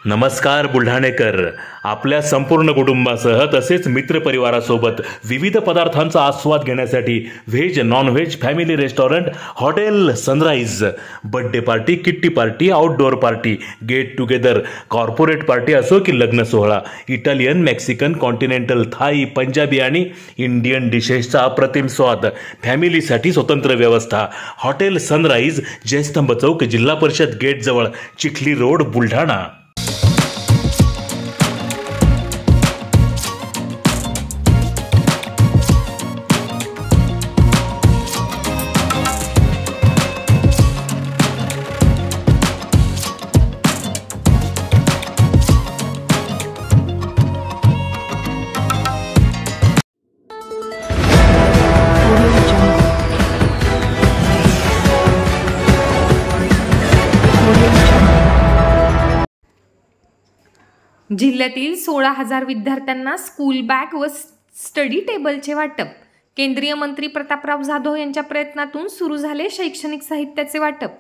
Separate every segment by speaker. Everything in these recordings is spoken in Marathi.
Speaker 1: नमस्कार बुलढाणेकर, आपल्या संपूर्ण कुटुंबासह तसेच मित्रपरिवारासोबत विविध पदार्थांचा आस्वाद घेण्यासाठी veg non veg family restaurant hotel Sunrise birthday party, kitty party, outdoor party, get together, corporate party असो की लग्न सोहळा, Italian, Mexican, continental, Thai, Punjabi आणि इंडियन डिशेसचा अप्रतिम स्वाद, फॅमिलीसाठी स्वतंत्र व्यवस्था. हॉटेल सनराइज, जयस्तंभ चौक, जिल्हा परिषद गेट जवळ, चिखली रोड, बुलढाणा.
Speaker 2: जिल्ह्यातील 16,000 विद्यार्थ्यांना स्कूल बॅग व स्टडी टेबलचे वाटप. केंद्रीय मंत्री प्रतापराव जाधव यांच्या प्रयत्नातून सुरू झाले शैक्षणिक साहित्याचे वाटप.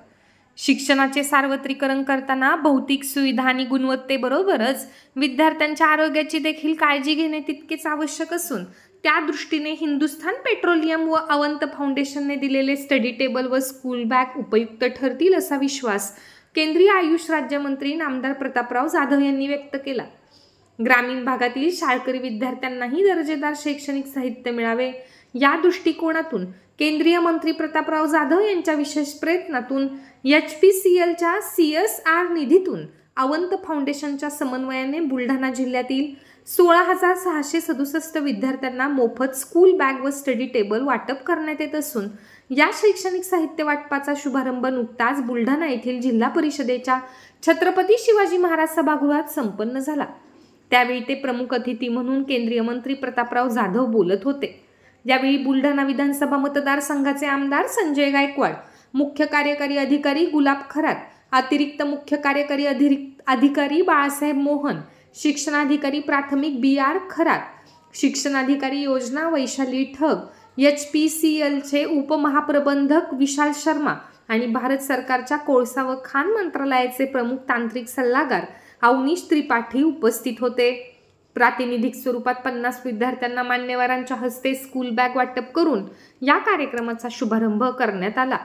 Speaker 2: शिक्षणाचे सार्वत्रिकरण करताना भौतिक सुविधा आणि गुणवत्तेबरोबरच विद्यार्थ्यांच्या आरोग्याची देखील काळजी घेणे तितकेच आवश्यक असून त्या दृष्टीने हिंदुस्थान पेट्रोलियम व अवंत फाउंडेशनने दिलेले स्टडी टेबल व स्कूल बॅग उपयुक्त ठरतील असा विश्वास केंद्रीय आयुष राज्यमंत्री नामदार प्रतापराव जाधव यांनी व्यक्त केला. ग्रामीण भागातील शाळकरी विद्यार्थ्यांनाही दर्जेदार शैक्षणिक साहित्य मिळावे या दृष्टिकोनातून केंद्रीय मंत्री प्रतापराव जाधव यांच्या विशेष प्रयत्नातून HPCLच्या CSR निधीतून अवंत फाउंडेशनच्या समन्वयाने बुलढाणा जिल्ह्यातील 16,667 विद्यार्थ्यांना मोफत स्कूल बॅग व स्टडी टेबल वाटप करण्यात येत असून या शैक्षणिक साहित्य वाटपाचा शुभारंभ नुकताच बुलढाणा येथील जिल्हा परिषदेच्या छत्रपती शिवाजी महाराज सभागृहात संपन्न झाला. त्यावेळी ते प्रमुख अतिथी म्हणून केंद्रीय मंत्री प्रतापराव जाधव बोलत होते. यावेळी बुलढाणा विधानसभा मतदारसंघाचे आमदार संजय गायकवाड, मुख्य कार्यकारी अधिकारी गुलाब खरात, अतिरिक्त मुख्य कार्यकारी अधिकारी बाळासाहेब मोहन, शिक्षणाधिकारी प्राथमिक BR खरात, शिक्षणाधिकारी योजना वैशाली ठग, HPCLचे उपमहाप्रबंधक विशाल शर्मा आणि भारत सरकारच्या कोळसा व खाण मंत्रालयाचे प्रमुख तांत्रिक सल्लागार अवनीश त्रिपाठी उपस्थित होते. प्रातिनिधिक स्वरूपात 50 विद्यार्थ्यांना मान्यवरांच्या हस्ते स्कूल बॅग वाटप करून या कार्यक्रमाचा शुभारंभ करण्यात आला.